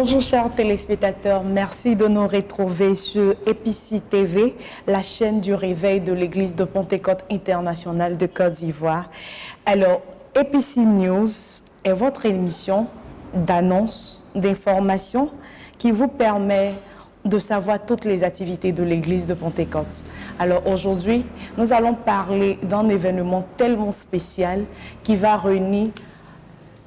Bonjour chers téléspectateurs, merci de nous retrouver sur EPICI TV, la chaîne du réveil de l'église de Pentecôte internationale de Côte d'Ivoire. Alors, EPICI News est votre émission d'annonce, d'information qui vous permet de savoir toutes les activités de l'église de Pentecôte. Alors aujourd'hui, nous allons parler d'un événement tellement spécial qui va réunir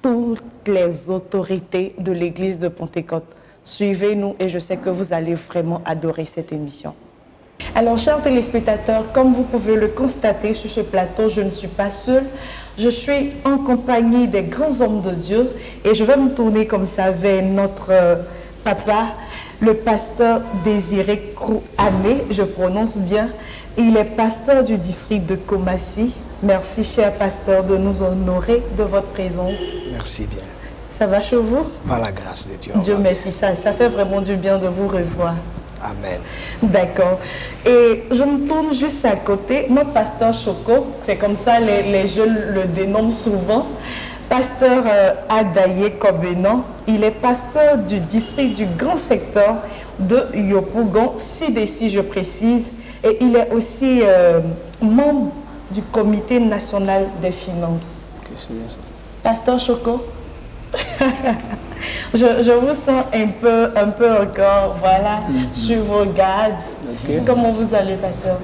toutes les autorités de l'église de Pentecôte. Suivez-nous et je sais que vous allez vraiment adorer cette émission. Alors, chers téléspectateurs, comme vous pouvez le constater sur ce plateau, je ne suis pas seule. Je suis en compagnie des grands hommes de Dieu et je vais me tourner comme ça vers notre papa, le pasteur Désiré Krouané, je prononce bien. Il est pasteur du district de Komassi. Merci, cher pasteur, de nous honorer de votre présence. Merci bien. Ça va chez vous? Par la grâce de Dieu. Dieu merci, ça fait vraiment du bien de vous revoir. Amen. D'accord. Et je me tourne juste à côté. Notre pasteur Choco, c'est comme ça les jeunes le dénomment souvent. Pasteur Adaye Kobenan, il est pasteur du district du grand secteur de Yopougon, CDC je précise, et il est aussi membre du comité national des finances. Okay, c'est bien ça. Pasteur Choco, je vous sens un peu encore, voilà, sur vos gardes. Okay. Comment vous allez, pasteur?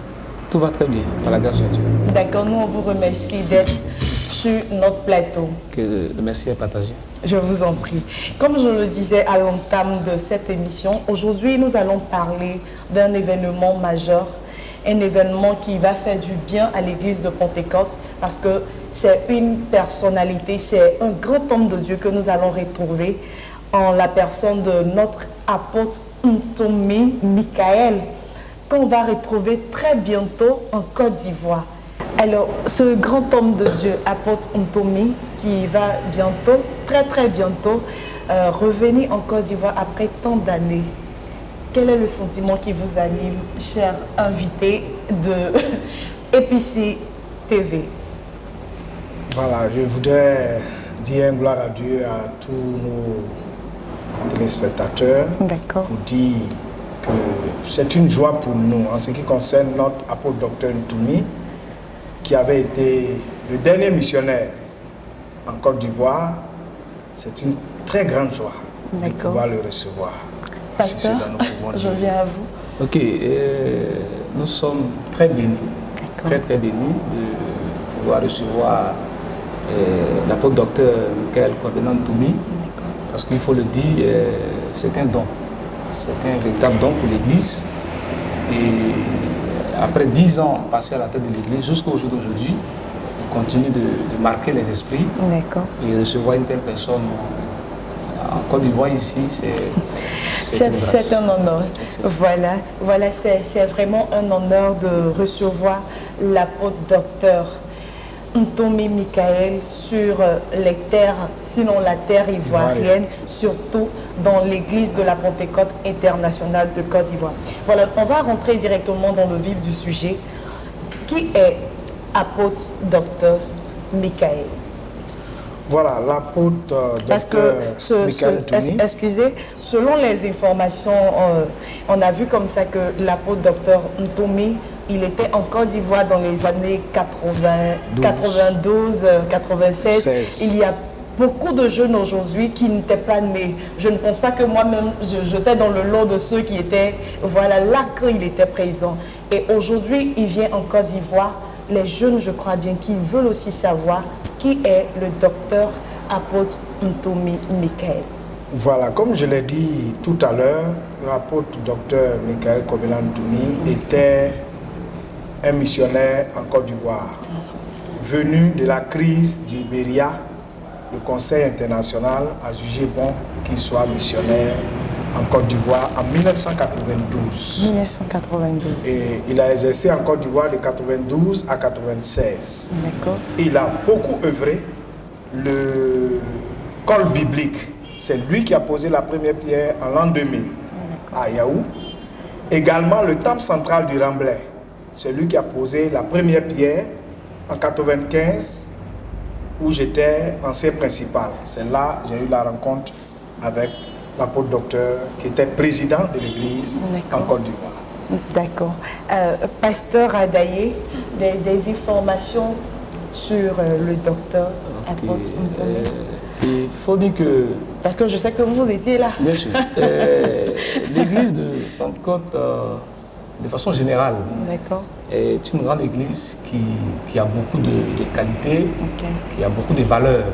Tout va très bien, par la grâce de Dieu. D'accord, nous on vous remercie d'être sur notre plateau. Que le merci est partagé. Je vous en prie. Comme je le disais à l'entame de cette émission, aujourd'hui nous allons parler d'un événement majeur, un événement qui va faire du bien à l'église de Pentecôte parce que c'est une personnalité, c'est un grand homme de Dieu que nous allons retrouver en la personne de notre apôtre Ntomi Michael, qu'on va retrouver très bientôt en Côte d'Ivoire. Alors, ce grand homme de Dieu, apôtre Ntomi, qui va bientôt, très bientôt, revenir en Côte d'Ivoire après tant d'années. Quel est le sentiment qui vous anime, cher invité de EPICI TV? Voilà, je voudrais dire gloire à Dieu, à tous nos téléspectateurs, pour dire que c'est une joie pour nous en ce qui concerne notre apôtre docteur Ntomi, qui avait été le dernier missionnaire en Côte d'Ivoire. C'est une très grande joie de pouvoir le recevoir. Pasteur, je viens à vous. Ok, nous sommes très bénis, très bénis de pouvoir recevoir l'apôtre docteur Michael Kobenan Ntomi, parce qu'il faut le dire, c'est un don. C'est un véritable don pour l'Église. Et après 10 ans passés à la tête de l'Église, jusqu'au jour d'aujourd'hui, il continue de marquer les esprits. Et recevoir une telle personne en Côte d'Ivoire ici, c'est une grâce. C'est un honneur. Voilà, c'est vraiment un honneur de recevoir l'apôtre docteur Ntomi Michael sur les terres, sinon la terre ivoirienne, surtout dans l'église de la Pentecôte internationale de Côte d'Ivoire. Voilà, on va rentrer directement dans le vif du sujet. Qui est apôtre docteur Michael? Voilà, l'apôtre docteur Michael Ntomi. Excusez, selon les informations, on a vu comme ça que l'apôtre docteur Ntomi, il était en Côte d'Ivoire dans les années 92, 96. Il y a beaucoup de jeunes aujourd'hui qui n'étaient pas nés. Je ne pense pas que moi-même, j'étais dans le lot de ceux qui étaient là quand il était présent. Et aujourd'hui, il vient en Côte d'Ivoire. Les jeunes, je crois bien, qui veulent aussi savoir qui est le docteur apôtre Ntomi Michael. Voilà, comme je l'ai dit tout à l'heure, l'apôtre docteur Michael Kobenan Ntomi était un missionnaire en Côte d'Ivoire, venu de la crise du Libéria. Le Conseil international a jugé bon qu'il soit missionnaire en Côte d'Ivoire en 1992. Et il a exercé en Côte d'Ivoire de 92 à 96. Il a beaucoup œuvré. Le col biblique, c'est lui qui a posé la première pierre en l'an 2000 à Yaou. Également le temple central du Remblai, c'est lui qui a posé la première pierre en 95 où j'étais ancien principal. C'est là que j'ai eu la rencontre avec l'apôtre docteur, qui était président de l'église en Côte d'Ivoire. D'accord. Pasteur Adaye, des informations sur le docteur apôtre Ntomi. Il faut dire que... Parce que je sais que vous étiez là. Bien sûr. L'église de Pentecôte, de façon générale, est une grande église qui a beaucoup de qualités, qui a beaucoup de valeurs.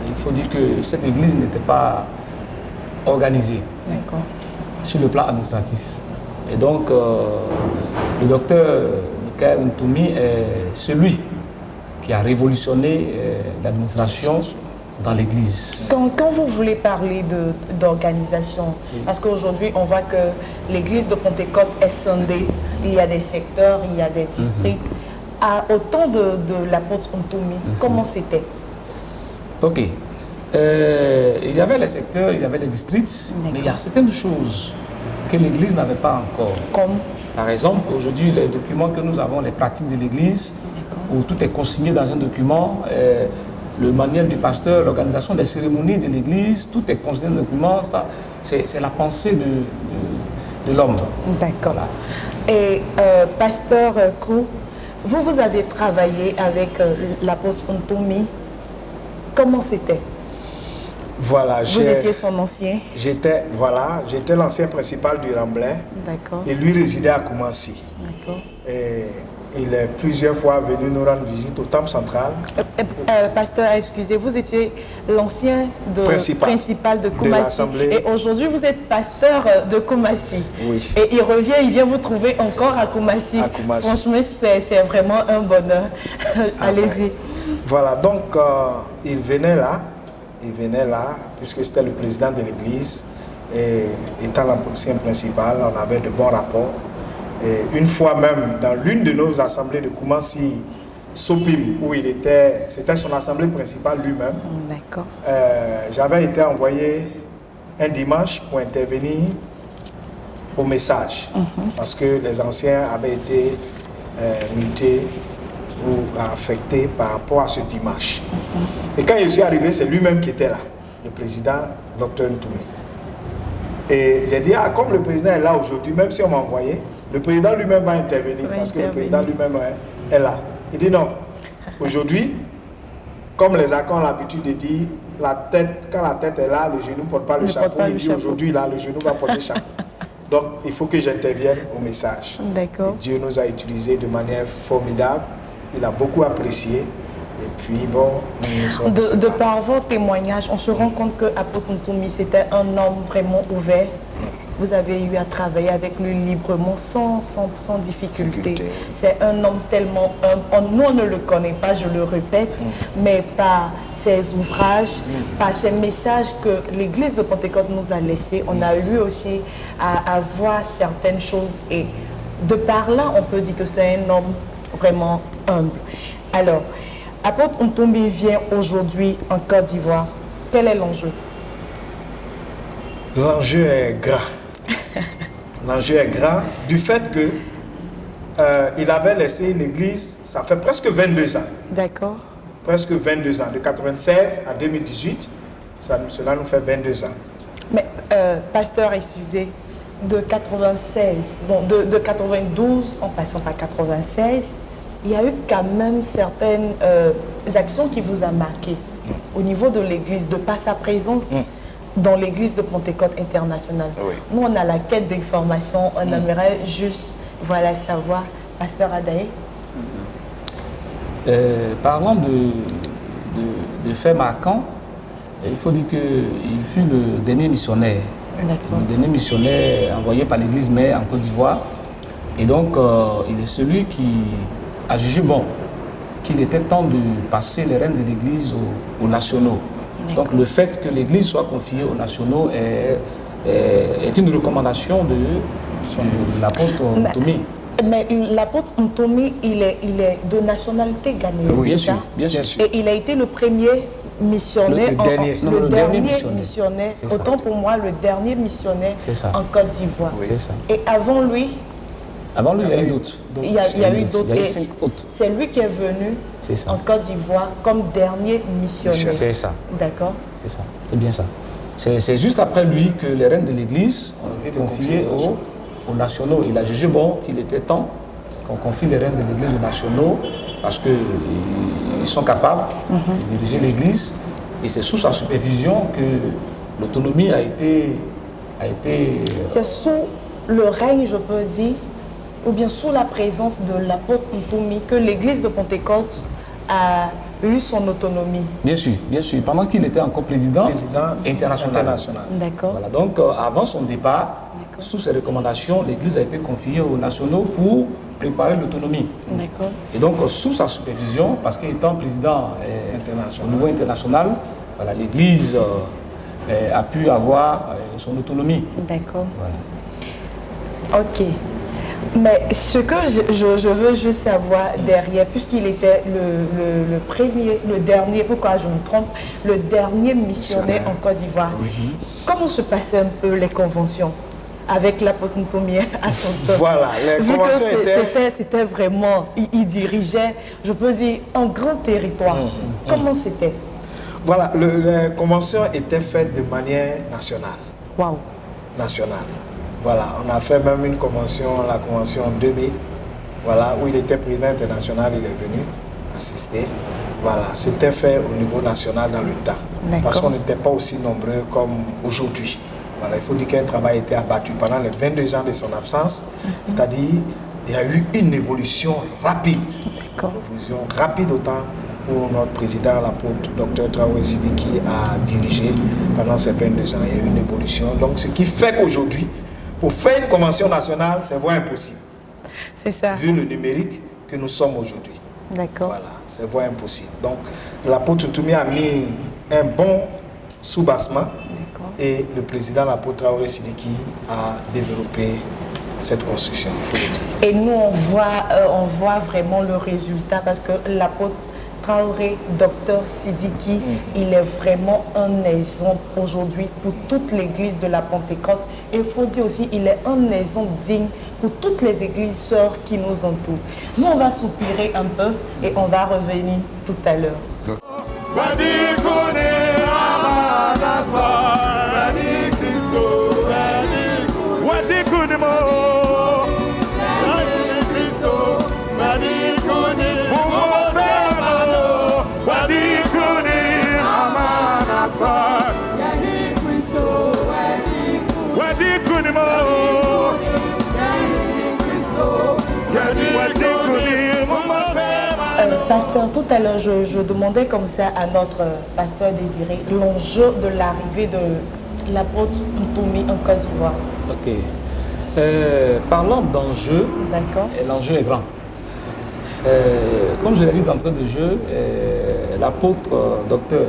Il faut dire que cette église n'était pas organisée sur le plan administratif. Et donc, le docteur Michael Ntomi est celui qui a révolutionné l'administration dans l'église. Quand vous voulez parler d'organisation, parce qu'aujourd'hui on voit que l'église de Pentecôte est scindée, il y a des secteurs, il y a des districts. Au temps de l'apôtre Ntomi, comment c'était? Ok. Il y avait les secteurs, il y avait les districts, mais il y a certaines choses que l'église n'avait pas encore. Comme? Par exemple, aujourd'hui, les documents que nous avons, les pratiques de l'église, où tout est consigné dans un document, le manuel du pasteur, l'organisation des cérémonies de l'église, tout est consigné dans un document, ça, c'est la pensée de l'homme. D'accord. Voilà. Et pasteur Krou, vous avez travaillé avec l'apôtre Ntomi, comment c'était? Voilà, vous étiez son ancien? J'étais l'ancien principal du Remblai. D'accord. Et lui résidait à Koumassi. D'accord. Et il est plusieurs fois venu nous rendre visite au temple central. Pasteur, excusez, vous étiez l'ancien principal de Koumassi. Et aujourd'hui, vous êtes pasteur de Koumassi. Oui. Et il revient, il vient vous trouver encore à Koumassi. À Koumassi. Franchement, c'est vraiment un bonheur. Allez-y. Voilà, donc il venait là, puisque c'était le président de l'église. Et étant l'ancien principal, on avait de bons rapports. Et une fois même, dans l'une de nos assemblées de Koumassi, Sopim, où il était, c'était son assemblée principale lui-même. D'accord. J'avais été envoyé un dimanche pour intervenir au message, parce que les anciens avaient été mutés ou affectés par rapport à ce dimanche. Et quand je suis arrivé, c'est lui-même qui était là, le président, Dr Ntomi. Et j'ai dit, comme le président est là aujourd'hui, même si on m'a envoyé, le président lui-même va intervenir, parce que le président lui-même est là. Il dit non, aujourd'hui, comme les accords ont l'habitude de dire, quand la tête est là, le genou ne porte pas le chapeau. Il dit aujourd'hui, là, le genou va porter le chapeau. Donc, il faut que j'intervienne au message. D'accord. Dieu nous a utilisés de manière formidable. Il a beaucoup apprécié. Et puis, bon, nous sommes de par vos témoignages, on se rend compte que apôtre Ntomi, c'était un homme vraiment ouvert. Vous avez eu à travailler avec lui librement, sans difficulté. C'est un homme tellement humble. Nous, on ne le connaît pas, je le répète, mais par ses ouvrages, par ses messages que l'Église de Pentecôte nous a laissés, on a eu aussi à voir certaines choses. Et de par là, on peut dire que c'est un homme vraiment humble. Alors, apôtre Ntomi vient aujourd'hui en Côte d'Ivoire. Quel est l'enjeu? L'enjeu est grand. L'enjeu est grand du fait que il avait laissé l'église, ça fait presque 22 ans. D'accord. Presque 22 ans, de 96 à 2018, cela nous fait 22 ans. Mais, pasteur, excusez, de 96, bon, de 92 en passant par 96, il y a eu quand même certaines actions qui vous ont marqué au niveau de l'église, de par sa présence dans l'église de Pentecôte internationale. Oui. Nous, on a la quête d'information, on aimerait juste savoir, pasteur Adaye. Parlant de faits marquants, il faut dire qu'il fut le dernier missionnaire. Le dernier missionnaire envoyé par l'église mère en Côte d'Ivoire. Et donc, il est celui qui a jugé bon qu'il était temps de passer les rênes de l'église aux nationaux. Donc, le fait que l'église soit confiée aux nationaux est une recommandation de l'apôtre Ntomi. Mais l'apôtre Ntomi, il est de nationalité ghanéenne. Oui, bien sûr. Et il a été le premier missionnaire, le dernier missionnaire, autant pour moi, le dernier missionnaire en Côte d'Ivoire. Oui. C'est ça. Et avant lui, il y a eu d'autres. Il y a eu d'autres. Il y a eu 5 autres. C'est lui qui est venu en Côte d'Ivoire comme dernier missionnaire. C'est ça. D'accord. C'est ça. C'est bien ça. C'est juste après lui que les rênes de l'Église ont été confiées aux nationaux. Il a jugé bon qu'il était temps qu'on confie les rênes de l'Église aux nationaux parce qu'ils sont capables de diriger l'Église. Et c'est sous sa supervision que l'autonomie a été... C'est sous le règne, je peux dire, ou bien sous la présence de l'apôtre Ntoumi que l'Église de Pentecôte a eu son autonomie. Bien sûr, bien sûr. Pendant qu'il était encore président international. D'accord. Voilà, donc avant son départ, sous ses recommandations, l'Église a été confiée aux nationaux pour préparer l'autonomie. D'accord. Et donc sous sa supervision, parce qu'étant président au niveau international, voilà, l'Église a pu avoir son autonomie. D'accord. Voilà. Ok. Mais ce que je veux juste savoir derrière, puisqu'il était le dernier, pourquoi je me trompe, le dernier missionnaire en Côte d'Ivoire, comment se passaient un peu les conventions avec l'apôtre Ntoumi à son temps? Voilà, les conventions c'était vraiment, il dirigeait, je peux dire, un grand territoire. Comment c'était? Voilà, les conventions étaient faites de manière nationale. Waouh. Nationale. Voilà, on a fait même une convention, la convention en 2000, voilà, où il était président international, il est venu assister. Voilà, c'était fait au niveau national dans le temps. Parce qu'on n'était pas aussi nombreux comme aujourd'hui. Voilà, il faut dire qu'un travail a été abattu pendant les 22 ans de son absence. C'est-à-dire, il y a eu une évolution rapide. Une évolution rapide autant pour notre président, l'apôtre Dr Traoré Sidiki, a dirigé pendant ces 22 ans. Il y a eu une évolution. Donc, ce qui fait qu'aujourd'hui, pour faire une convention nationale, c'est vraiment impossible. C'est ça. Vu le numérique que nous sommes aujourd'hui. D'accord. Voilà, c'est vraiment impossible. Donc, l'apôtre Ntoumi a mis un bon soubassement et le président, l'apôtre Traoré Sidiki, a développé cette construction, il faut le dire. Et nous, on voit vraiment le résultat parce que l'apôtre Traoré, docteur Sidiki, il est vraiment un exemple aujourd'hui pour toute l'église de la Pentecôte. Et il faut dire aussi, il est un exemple digne pour toutes les églises sœurs qui nous entourent. Nous, on va soupirer un peu et on va revenir tout à l'heure. Pasteur, tout à l'heure, je demandais comme ça à notre pasteur Désiré l'enjeu de l'arrivée de l'apôtre Ntoumi en Côte d'Ivoire. Ok. Parlant d'enjeu, l'enjeu est grand. Comme je l'ai dit d'entrée de jeu, l'apôtre docteur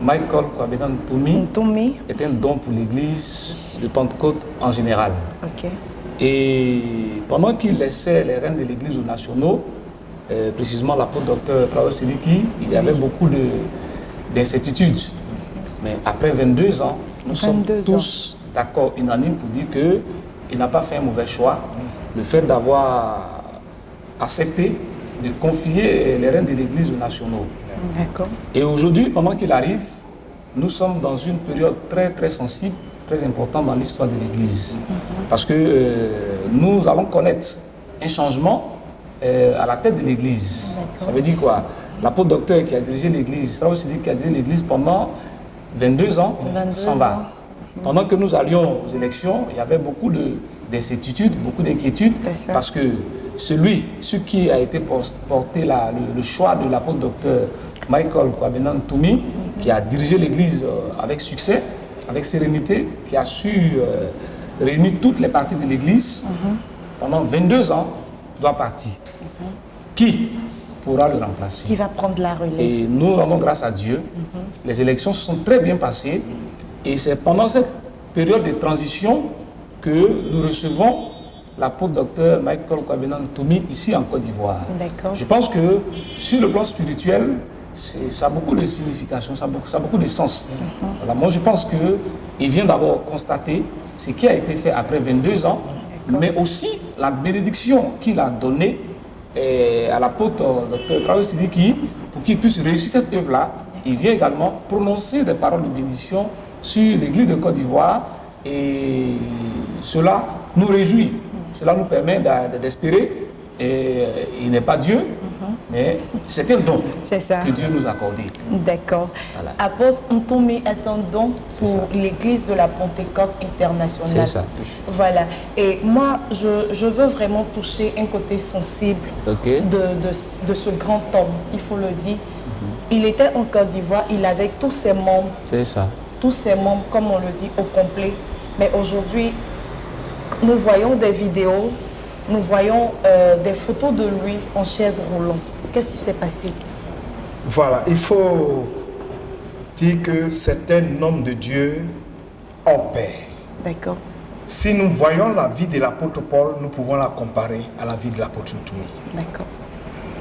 Michael Kwabena Ntoumi est un don pour l'église de Pentecôte en général. Et pendant qu'il laissait les rênes de l'église aux nationaux, précisément l'apôtre docteur Traoré Sidiki, il y avait beaucoup d'incertitudes. Mais après 22 ans, nous sommes tous d'accord, unanimes pour dire qu'il n'a pas fait un mauvais choix. Le fait d'avoir accepté de confier les rênes de l'église aux nationaux. Et aujourd'hui, pendant qu'il arrive, nous sommes dans une période très très sensible, très importante dans l'histoire de l'église. Parce que nous allons connaître un changement à la tête de l'église. Ça veut dire quoi? L'apôtre docteur qui a dirigé l'église, ça aussi dit qu'il a dirigé l'église pendant 22 ans, s'en va. Pendant que nous allions aux élections, il y avait beaucoup d'incertitudes, beaucoup d'inquiétudes, parce que ce qui a été porté le choix de l'apôtre docteur Michael Kwabena Ntoumi, qui a dirigé l'église avec succès, avec sérénité, qui a su réunir toutes les parties de l'église pendant 22 ans, doit partir. Qui pourra le remplacer? Qui va prendre la relève? Et nous rendons grâce à Dieu. Les élections se sont très bien passées. Et c'est pendant cette période de transition que nous recevons l'apôtre docteur Michael Kwabena Ntoumi ici en Côte d'Ivoire. Je pense que sur le plan spirituel, ça a beaucoup de signification, ça a beaucoup de sens. Voilà, moi je pense qu'il vient d'abord constater ce qui a été fait après 22 ans, mais aussi la bénédiction qu'il a donnée à l'apôtre Dr Traoré Sidiki pour qu'il puisse réussir cette œuvre-là. Il vient également prononcer des paroles de bénédiction sur l'église de Côte d'Ivoire et cela nous réjouit. Cela nous permet d'espérer. Et il n'est pas Dieu, mais c'est un don que Dieu nous a accordé. D'accord. Voilà. Apôtre Ntoumi est un don pour l'église de la Pentecôte internationale. C'est ça. Voilà. Et moi, je veux vraiment toucher un côté sensible de ce grand homme, il faut le dire. Il était en Côte d'Ivoire, il avait tous ses membres. C'est ça. Tous ses membres, comme on le dit, au complet. Mais aujourd'hui, nous voyons des vidéos. Nous voyons des photos de lui en chaise roulante. Qu'est-ce qui s'est passé? Voilà, il faut dire que c'est un homme de Dieu hors pair. D'accord. Si nous voyons la vie de l'apôtre Paul, nous pouvons la comparer à la vie de l'apôtre Ntoumi. D'accord.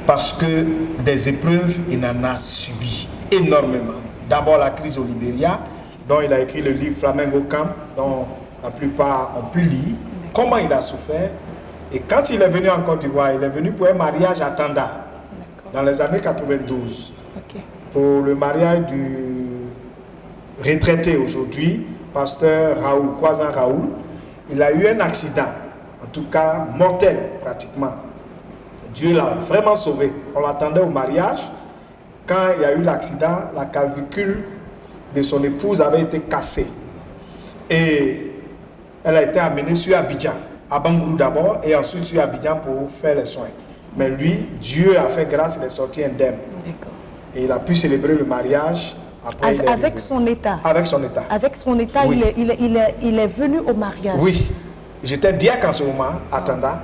Parce que des épreuves, il en a subi énormément. D'abord la crise au Libéria, dont il a écrit le livre Flamingo Camp, dont la plupart ont pu lire. Comment il a souffert. Et quand il est venu en Côte d'Ivoire, il est venu pour un mariage à Tanda, dans les années 92. Pour le mariage du retraité aujourd'hui, pasteur Raoul, Kwazan Raoul. Il a eu un accident, en tout cas mortel pratiquement. Dieu l'a vraiment sauvé. On l'attendait au mariage. Quand il y a eu l'accident, la clavicule de son épouse avait été cassée. Et elle a été amenée sur Abidjan. À Bangoulou d'abord et ensuite sur Abidjan pour faire les soins. Mais lui, Dieu a fait grâce, il est sorti indemne. Et il a pu célébrer le mariage. Après, avec son état. Avec son état. Avec son état, oui. il est venu au mariage. Oui. J'étais diacre en ce moment, à Tanda.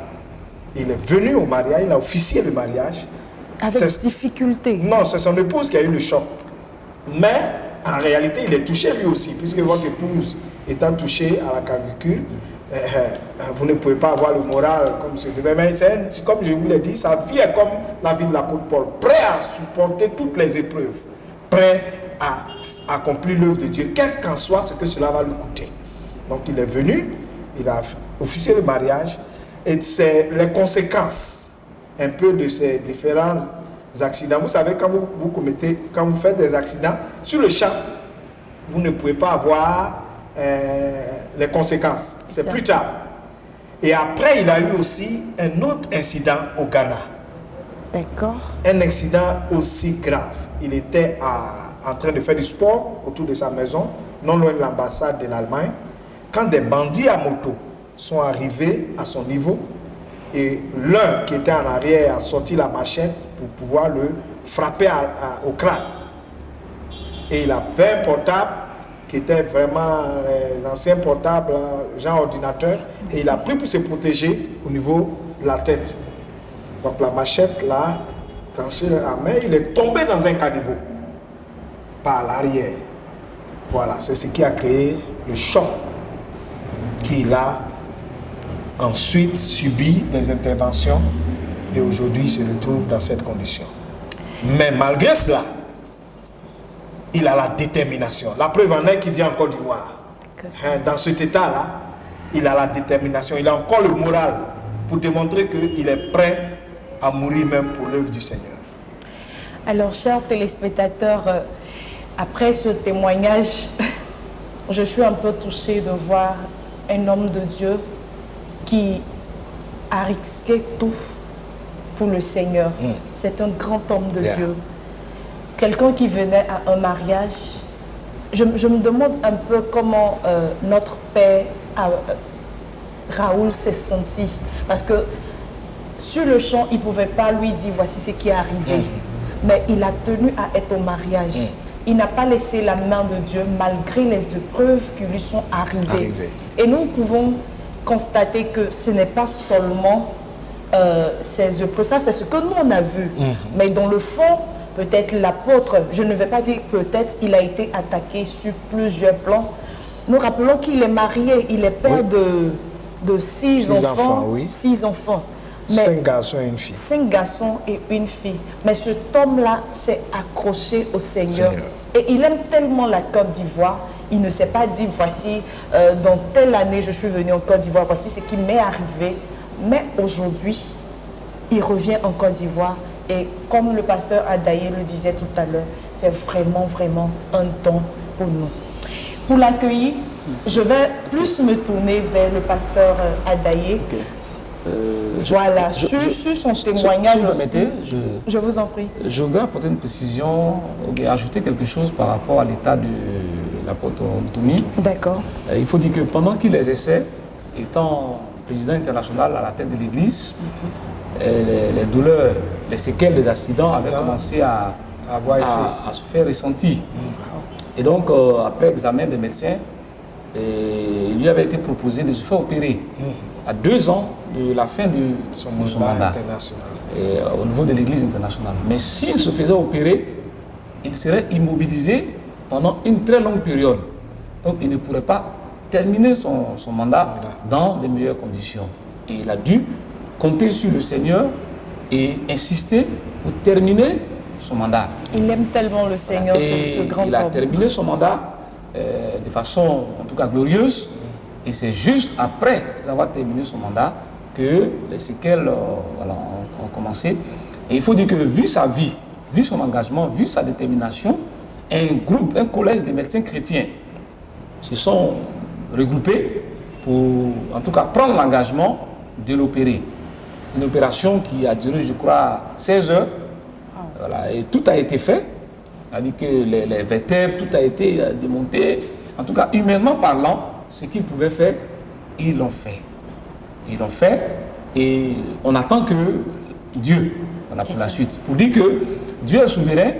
Il est venu au mariage, il a officié le mariage. Avec difficulté. Non, c'est son épouse qui a eu le choc. Mais en réalité, il est touché lui aussi, puisque votre épouse étant touchée à la clavicule, vous ne pouvez pas avoir le moral comme ce devait. Mais comme je vous l'ai dit, sa vie est comme la vie de l'apôtre Paul, prêt à supporter toutes les épreuves, prêt à accomplir l'œuvre de Dieu, quel qu'en soit ce que cela va lui coûter. Donc il est venu, il a officié le mariage, et c'est les conséquences un peu de ces différents accidents. Vous savez, quand vous faites des accidents, sur le champ, vous ne pouvez pas avoir les conséquences. C'est plus tard. Et après, il a eu aussi un autre incident au Ghana. D'accord. Un accident aussi grave. Il était en train de faire du sport autour de sa maison, non loin de l'ambassade de l'Allemagne, quand des bandits à moto sont arrivés à son niveau et l'un qui était en arrière a sorti la machette pour pouvoir le frapper au crâne. Et il avait un portable qui était vraiment les anciens portables, genre ordinateur, et il a pris pour se protéger au niveau de la tête. Donc la machette là, tranchée à main, il est tombé dans un caniveau par l'arrière. Voilà, c'est ce qui a créé le choc qu'il a ensuite subi des interventions et aujourd'hui il se retrouve dans cette condition. Mais malgré cela, il a la détermination. La preuve en est qu'il vient en Côte d'Ivoire. Dans cet état-là, il a la détermination, il a encore le moral pour démontrer qu'il est prêt à mourir même pour l'œuvre du Seigneur. Alors, chers téléspectateurs, après ce témoignage, je suis un peu touchée de voir un homme de Dieu qui a risqué tout pour le Seigneur. C'est un grand homme de Dieu. Quelqu'un qui venait à un mariage. Je me demande un peu comment notre père Raoul s'est senti. Parce que sur le champ, il ne pouvait pas lui dire voici ce qui est arrivé. Mais il a tenu à être au mariage. Il n'a pas laissé la main de Dieu malgré les épreuves qui lui sont arrivées. Et nous pouvons constater que ce n'est pas seulement ces épreuves. Ça, c'est ce que nous on a vu. Mais dans le fond, peut-être l'apôtre, je ne vais pas dire peut-être, il a été attaqué sur plusieurs plans. Nous rappelons qu'il est marié, il est père de 6 enfants. 6 enfants. Mais 5 garçons et une fille. 5 garçons et une fille. Mais cet homme-là s'est accroché au Seigneur. Et il aime tellement la Côte d'Ivoire. Il ne s'est pas dit, voici, dans telle année, je suis venu en Côte d'Ivoire, voici ce qui m'est arrivé. Mais aujourd'hui, il revient en Côte d'Ivoire. Et comme le pasteur Adaye le disait tout à l'heure, c'est vraiment, vraiment un don pour nous. Pour l'accueillir, je vais plus me tourner vers le pasteur Adaye. Okay. Voilà, sur son témoignage si vous aussi. permettez, Je vous en prie. Je voudrais apporter une précision, ou bien ajouter quelque chose par rapport à l'état de l'apôtre Ntoumi. D'accord. Il faut dire que pendant qu'il exerçait, étant président international à la tête de l'Église, les douleurs, les séquelles des accidents avaient commencé à se faire ressentir. Et donc, après examen des médecins, il lui avait été proposé de se faire opérer à 2 ans de la fin de son mandat au niveau de l'Église internationale. Mais s'il se faisait opérer, il serait immobilisé pendant une très longue période. Donc, il ne pourrait pas terminer son mandat dans de meilleures conditions. Et il a dû compter sur le Seigneur et insister pour terminer son mandat. Il aime tellement le Seigneur, ce grand homme. Il a terminé son mandat de façon, en tout cas, glorieuse. Et c'est juste après avoir terminé son mandat que les séquelles ont commencé. Et il faut dire que, vu sa vie, vu son engagement, vu sa détermination, un collège de médecins chrétiens se sont regroupés pour, en tout cas, prendre l'engagement de l'opérer. Une opération qui a duré, je crois, 16 heures. Voilà, et tout a été fait. C'est-à-dire que les vertèbres, tout a été démonté. En tout cas, humainement parlant, ce qu'ils pouvaient faire, ils l'ont fait. Ils l'ont fait et on attend que Dieu, voilà, pour la suite, pour dire que Dieu est souverain.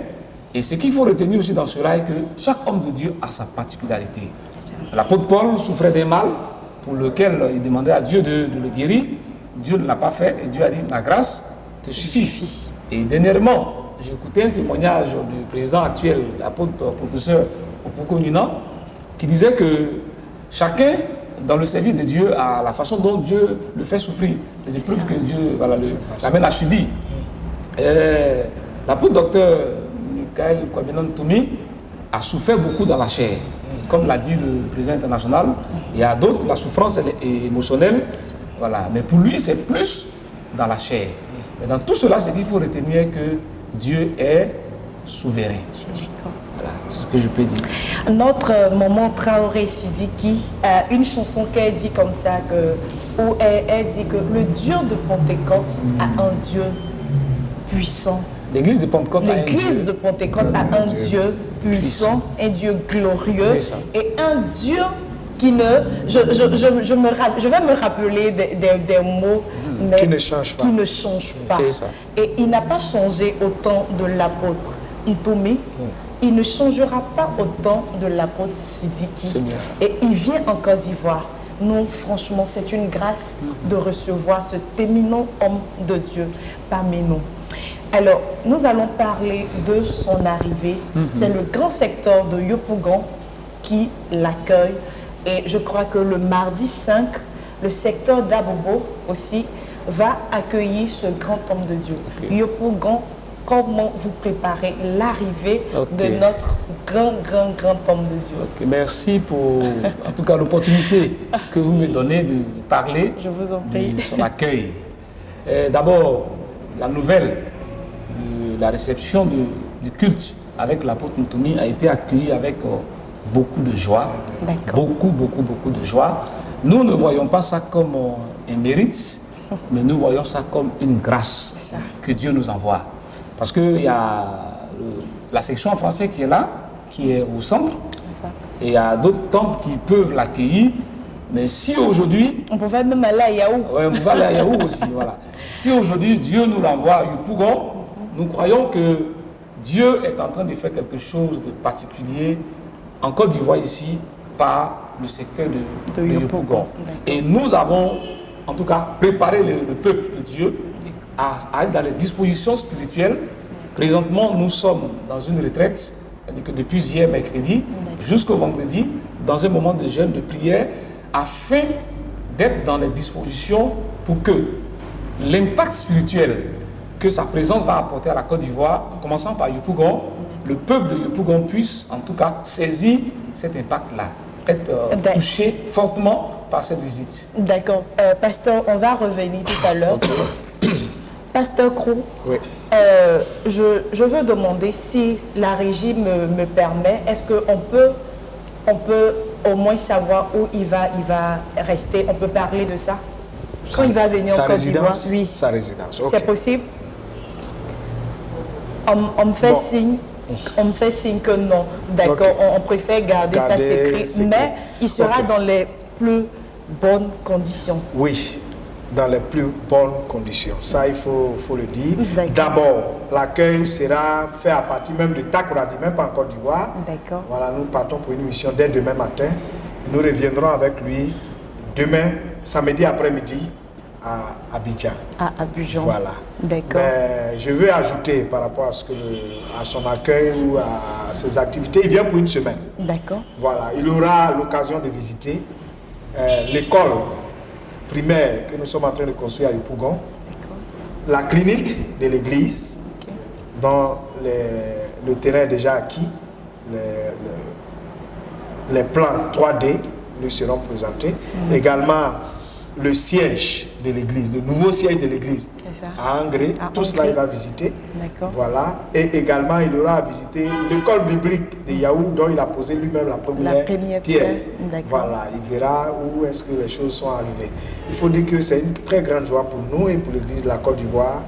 Et ce qu'il faut retenir aussi dans cela est que chaque homme de Dieu a sa particularité. L'apôtre Paul souffrait d'un mal pour lequel il demandait à Dieu de le guérir. Dieu ne l'a pas fait et Dieu a dit la grâce te suffit. Et dernièrement, j'ai écouté un témoignage du président actuel, l'apôtre professeur Opoku Nina, qui disait que chacun dans le service de Dieu a la façon dont Dieu le fait souffrir, les épreuves que Dieu l'amène à subir. L'apôtre docteur Michael Kwabena Ntoumi a souffert beaucoup dans la chair. Comme l'a dit le président international, il y a d'autres, la souffrance est émotionnelle, voilà. Mais pour lui, c'est plus dans la chair. Mais dans tout cela, c'est qu'il faut retenir que Dieu est souverain. Voilà, c'est ce que je peux dire. Notre maman Traoré Sidiki a une chanson qu'elle dit comme ça, où elle dit que le Dieu de Pentecôte a un Dieu puissant. L'église de Pentecôte a un Dieu. L'église de Pentecôte a un Dieu puissant, un Dieu glorieux et un Dieu qui ne... Je vais me rappeler des mots mais qui ne changent pas. Qui ne changent pas. Ça. Et il n'a pas changé au temps de l'apôtre Ntoumi. Il ne changera pas au temps de l'apôtre Sidiki. C'est bien ça. Et il vient en Côte d'Ivoire. Non, franchement, c'est une grâce de recevoir cet éminent homme de Dieu parmi nous. Alors, nous allons parler de son arrivée. C'est le grand secteur de Yopougon qui l'accueille. Et je crois que le mardi 5, le secteur d'Abobo aussi va accueillir ce grand homme de Dieu. Yopougon, comment vous préparez l'arrivée de notre grand homme de Dieu? Merci pour, en tout cas, l'opportunité que vous me donnez de parler. Je vous en prie. De son accueil. D'abord, la nouvelle de la réception du culte avec l'apôtre Ntoumi a été accueillie avec beaucoup de joie. Beaucoup de joie. Nous ne voyons pas ça comme un mérite, mais nous voyons ça comme une grâce que Dieu nous envoie. Parce qu'il y a la section en français qui est là, qui est au centre, et il y a d'autres temples qui peuvent l'accueillir. Mais si aujourd'hui... On pouvait même aller à Yahoo. Oui, on pouvait aller à Yahoo aussi, voilà. Si aujourd'hui Dieu nous l'envoie à Yopougon, nous croyons que Dieu est en train de faire quelque chose de particulier en Côte d'Ivoire ici, par le secteur de Yopougon. Et nous avons, en tout cas, préparé le peuple de Dieu à être dans les dispositions spirituelles. Présentement, nous sommes dans une retraite, c'est-à-dire que depuis hier, mercredi, jusqu'au vendredi, dans un moment de jeûne, de prière, afin d'être dans les dispositions pour que l'impact spirituel que sa présence va apporter à la Côte d'Ivoire, en commençant par Yopougon, le peuple de Yopougon puisse en tout cas saisir cet impact-là, être touché fortement par cette visite. D'accord. Pasteur, on va revenir tout à l'heure. Pasteur Krou, je veux demander si la régie me permet, est-ce qu'on peut on peut au moins savoir où il va rester. On peut parler de ça. Quand il va venir en Côte d'Ivoire, oui. Sa résidence, ok. C'est possible. On me fait signe. On me fait signe que non. D'accord, Okay. on préfère garder ça secret, mais il sera dans les plus bonnes conditions. Oui, dans les plus bonnes conditions. Ça, il faut le dire. D'accord. D'abord, l'accueil sera fait à partir même de Takoradi, même pas en Côte d'Ivoire. D'accord. Voilà, nous partons pour une mission dès demain matin. Nous reviendrons avec lui demain, samedi après-midi, à Abidjan. À Abidjan. Voilà. D'accord. Mais je veux ajouter par rapport à, à son accueil ou à ses activités, il vient pour une semaine. D'accord. Voilà, il aura l'occasion de visiter l'école primaire que nous sommes en train de construire à Yopougon, la clinique de l'église, dont le terrain est déjà acquis, les plans 3D lui seront présentés. Également, le siège de l'église, le nouveau siège de l'église à Angré, tout cela il va visiter. Voilà. Et également, il aura à visiter l'école biblique de Yaoundé, dont il a posé lui-même la première pierre. Voilà, il verra où est-ce que les choses sont arrivées. Il faut dire que c'est une très grande joie pour nous et pour l'église de la Côte d'Ivoire,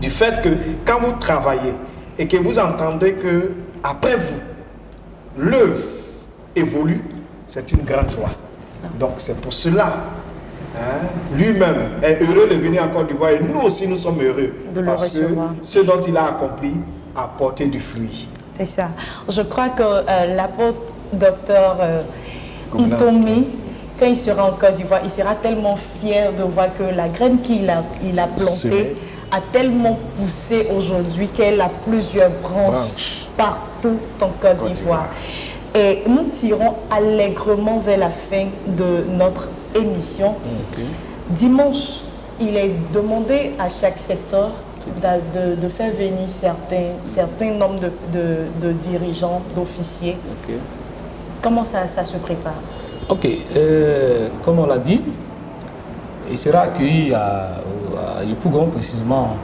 du fait que quand vous travaillez et que vous entendez que après vous, l'œuvre évolue, c'est une grande joie. Donc c'est pour cela, lui-même est heureux de venir en Côte d'Ivoire et nous aussi nous sommes heureux parce que ce dont il a accompli a porté du fruit. C'est ça. Je crois que l'apôtre docteur Ntomi, quand il sera en Côte d'Ivoire, il sera tellement fier de voir que la graine qu'il a plantée a tellement poussé aujourd'hui qu'elle a plusieurs branches partout en Côte d'Ivoire. Et nous tirons allègrement vers la fin de notre émission. Dimanche, il est demandé à chaque secteur de faire venir certains nombres de dirigeants, d'officiers. Comment ça se prépare? Ok, comme on l'a dit, il sera accueilli à Yopougon, précisément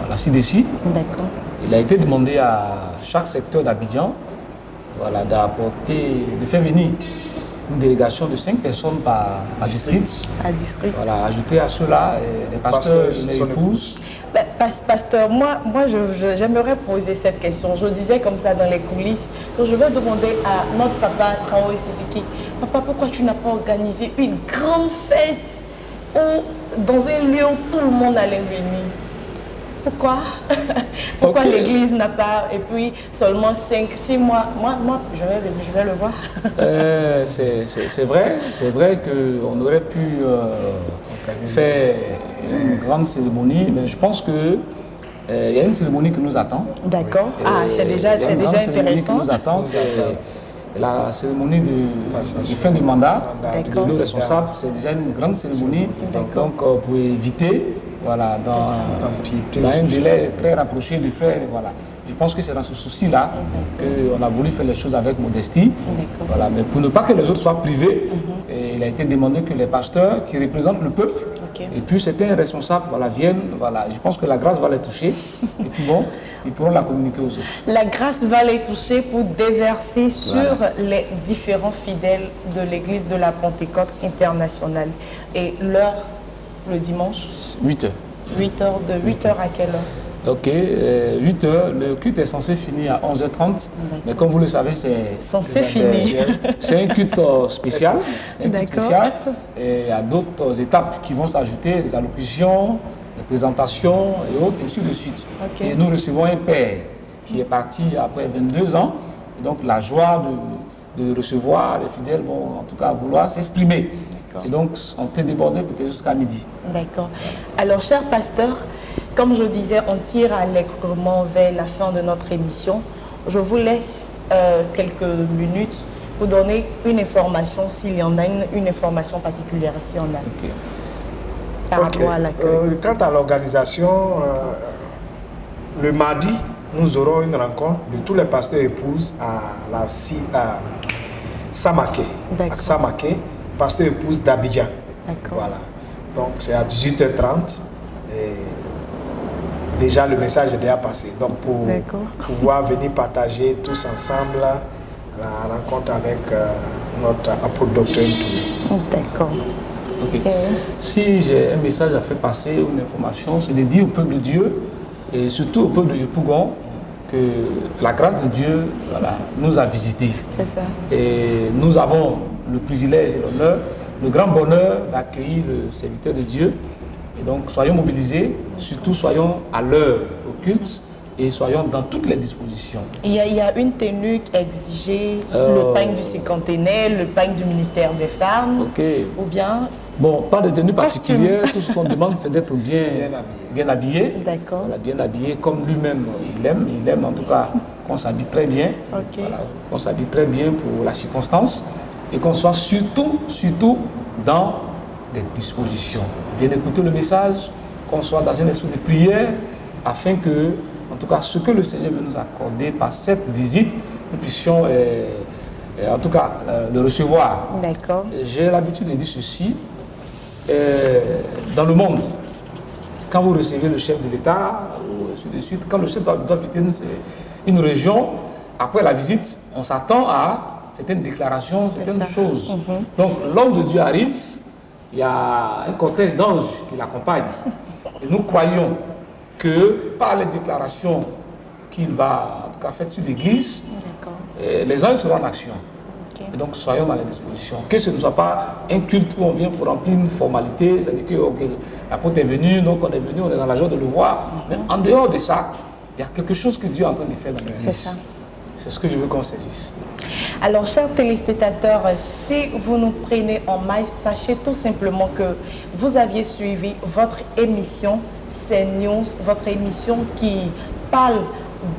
à la CDC. D'accord. Il a été demandé à chaque secteur d'Abidjan, voilà, de faire venir une délégation de 5 personnes par district. Voilà, ajouter à cela les pasteurs et les épouses. Pasteur, moi j'aimerais poser cette question. Je disais comme ça dans les coulisses que je vais demander à notre papa Traoré Sidiki, papa, pourquoi tu n'as pas organisé une grande fête dans un lieu où tout le monde allait venir? Pourquoi? Pourquoi l'église n'a pas, et puis seulement 5-6 mois? Moi je vais le voir. C'est vrai qu'on aurait pu faire une grande cérémonie, mais je pense qu'il y a une cérémonie qui nous attend. D'accord. C'est déjà intéressant. Qui nous attend, c'est la cérémonie du fin du mandat de nos responsables. C'est déjà une grande cérémonie, donc pour éviter, voilà, dans un délai très rapproché de faire, voilà. Je pense que c'est dans ce souci-là qu'on a voulu faire les choses avec modestie, voilà, mais pour ne pas que les autres soient privés, il a été demandé que les pasteurs qui représentent le peuple, et puis certains responsables, voilà, viennent, voilà. Je pense que la grâce va les toucher, et puis bon, ils pourront la communiquer aux autres. La grâce va les toucher pour déverser sur les différents fidèles de l'église de la Pentecôte internationale. Et l'heure, le dimanche? 8h. 8h, de 8h à quelle heure? Ok, 8h, le culte est censé finir à 11h30, mais comme vous le savez, c'est un culte spécial. Et il y a d'autres étapes qui vont s'ajouter, des allocutions, des présentations et autres, et ainsi de suite. Et nous recevons un père qui est parti après 22 ans, et donc la joie de recevoir, les fidèles vont en tout cas vouloir s'exprimer. Et donc on peut déborder peut-être jusqu'à midi. D'accord. Alors, cher pasteur, comme je disais, on tire allègrement vers la fin de notre émission. Je vous laisse quelques minutes pour donner une information, s'il y en a une information particulière, s'il y en a. Par rapport à l'accueil. Quant à l'organisation, le mardi, nous aurons une rencontre de tous les pasteurs et épouses à Samaké. À Samaké, pasteur et épouse d'Abidjan. Voilà. Donc c'est à 18h30. Et déjà le message est déjà passé. Donc pour pouvoir venir partager tous ensemble la rencontre avec notre apôtre docteur Ntoumi. D'accord. Okay. Si j'ai un message à faire passer ou une information, c'est de dire au peuple de Dieu et surtout au peuple de Yopougon que la grâce de Dieu nous a visités. C'est ça. Et nous avons le privilège et l'honneur, le grand bonheur d'accueillir le serviteur de Dieu. Et donc soyons mobilisés, surtout soyons à l'heure au culte et soyons dans toutes les dispositions. Il y a une tenue exigée, le pagne du cinquantenaire, le pagne du ministère des Femmes, ou bien... Bon, pas de tenue particulière, tout ce qu'on demande c'est d'être bien habillé. D'accord. Voilà, bien habillé comme lui-même il aime en tout cas qu'on s'habille très bien, voilà, qu'on s'habille très bien pour la circonstance et qu'on soit surtout dans des dispositions. Bien écouter le message, qu'on soit dans un esprit de prière afin que, en tout cas, ce que le Seigneur veut nous accorder par cette visite, nous puissions en tout cas le recevoir. D'accord. J'ai l'habitude de dire ceci. Dans le monde, quand vous recevez le chef de l'État, ou ainsi de suite, quand le chef doit visiter une région, après la visite, on s'attend à certaines déclarations, certaines choses. Donc l'homme de Dieu arrive, il y a un cortège d'anges qui l'accompagne. Et nous croyons que par les déclarations qu'il va en tout cas faire sur l'Église, les anges seront en action. Et donc soyons dans les dispositions. Que ce ne soit pas un culte où on vient pour remplir une formalité, c'est-à-dire que l'apôtre est venu, donc on est venu, on est dans la joie de le voir. Mais en dehors de ça, il y a quelque chose que Dieu est en train de faire dans l'Église. C'est ce que je veux qu'on saisisse. Alors, chers téléspectateurs, si vous nous prenez en maille, sachez tout simplement que vous aviez suivi votre émission CNews, votre émission qui parle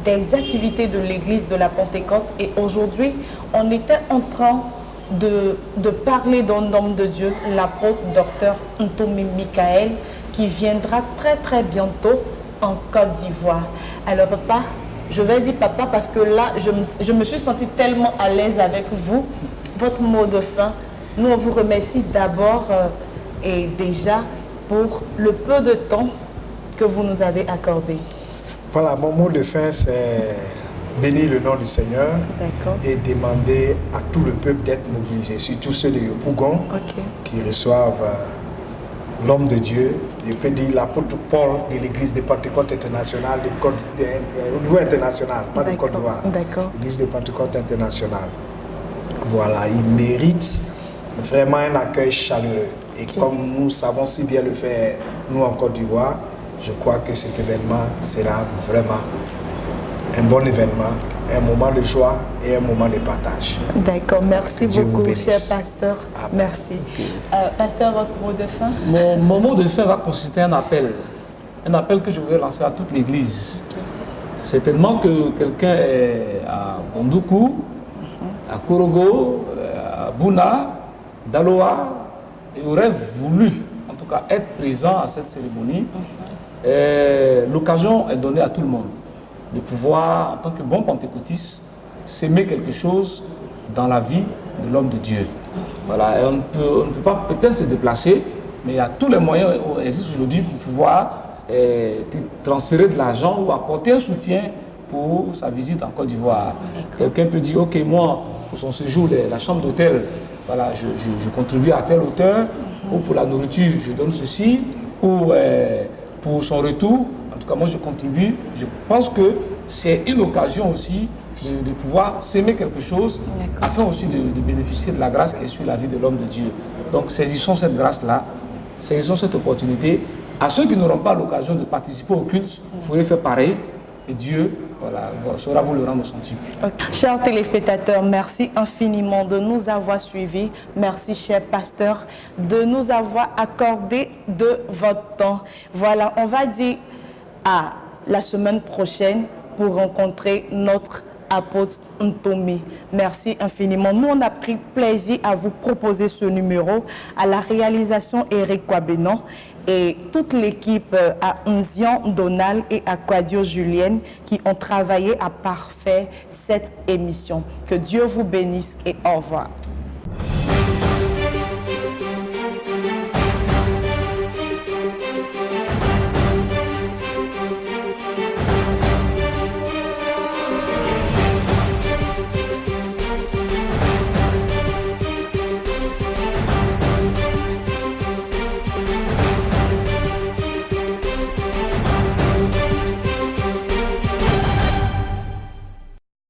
des activités de l'église de la Pentecôte. Et aujourd'hui, on était en train de parler d'un homme de Dieu, l'apôtre docteur Ntoumi Michael, qui viendra très très bientôt en Côte d'Ivoire. Alors papa, je vais dire papa parce que là, je me suis sentie tellement à l'aise avec vous. Votre mot de fin, nous on vous remercie d'abord et déjà pour le peu de temps que vous nous avez accordé. Voilà, mon mot de fin, c'est bénir le nom du Seigneur et demander à tout le peuple d'être mobilisé, surtout ceux de Yopougon qui reçoivent l'homme de Dieu. Je peux dire l'apôtre Paul de l'église de Pentecôte internationale, au niveau international, pas de Côte d'Ivoire, l'église de Pentecôte internationale. Voilà, il mérite vraiment un accueil chaleureux. Et comme nous savons si bien le faire, nous en Côte d'Ivoire, je crois que cet événement sera vraiment un bon événement, un moment de joie et un moment de partage. D'accord, merci beaucoup, cher pasteur. Amen. Merci. Pasteur, votre mot de fin? Mon mot de fin va consister en un appel que je voudrais lancer à toute l'Église. Certainement que quelqu'un est à Bondoukou, à Korogo, à Bouna, Daloa, et aurait voulu, en tout cas, être présent à cette cérémonie. L'occasion est donnée à tout le monde de pouvoir, en tant que bon pentecôtiste, s'aimer quelque chose dans la vie de l'homme de Dieu. Voilà, et on ne peut pas peut-être se déplacer, mais il y a tous les moyens qui existent aujourd'hui pour pouvoir transférer de l'argent ou apporter un soutien pour sa visite en Côte d'Ivoire. Quelqu'un peut dire, ok, moi, pour son séjour, la chambre d'hôtel, voilà, je contribue à telle hauteur, ou pour la nourriture, je donne ceci, ou pour son retour, en tout cas moi je contribue. Je pense que c'est une occasion aussi de pouvoir s'aimer quelque chose, afin aussi de bénéficier de la grâce qui est sur la vie de l'homme de Dieu. Donc saisissons cette grâce-là, saisissons cette opportunité. À ceux qui n'auront pas l'occasion de participer au culte, vous pouvez faire pareil, et Dieu saura vous le rendre centuple. Chers téléspectateurs, merci infiniment de nous avoir suivis. Merci, cher pasteur, de nous avoir accordé de votre temps. Voilà, on va dire à la semaine prochaine pour rencontrer notre apôtre Ntoumi. Merci infiniment. Nous, on a pris plaisir à vous proposer ce numéro, à la réalisation Eric Kwabenon et toute l'équipe à Unzian Donald et à Quadio Julienne qui ont travaillé à parfaire cette émission. Que Dieu vous bénisse et au revoir.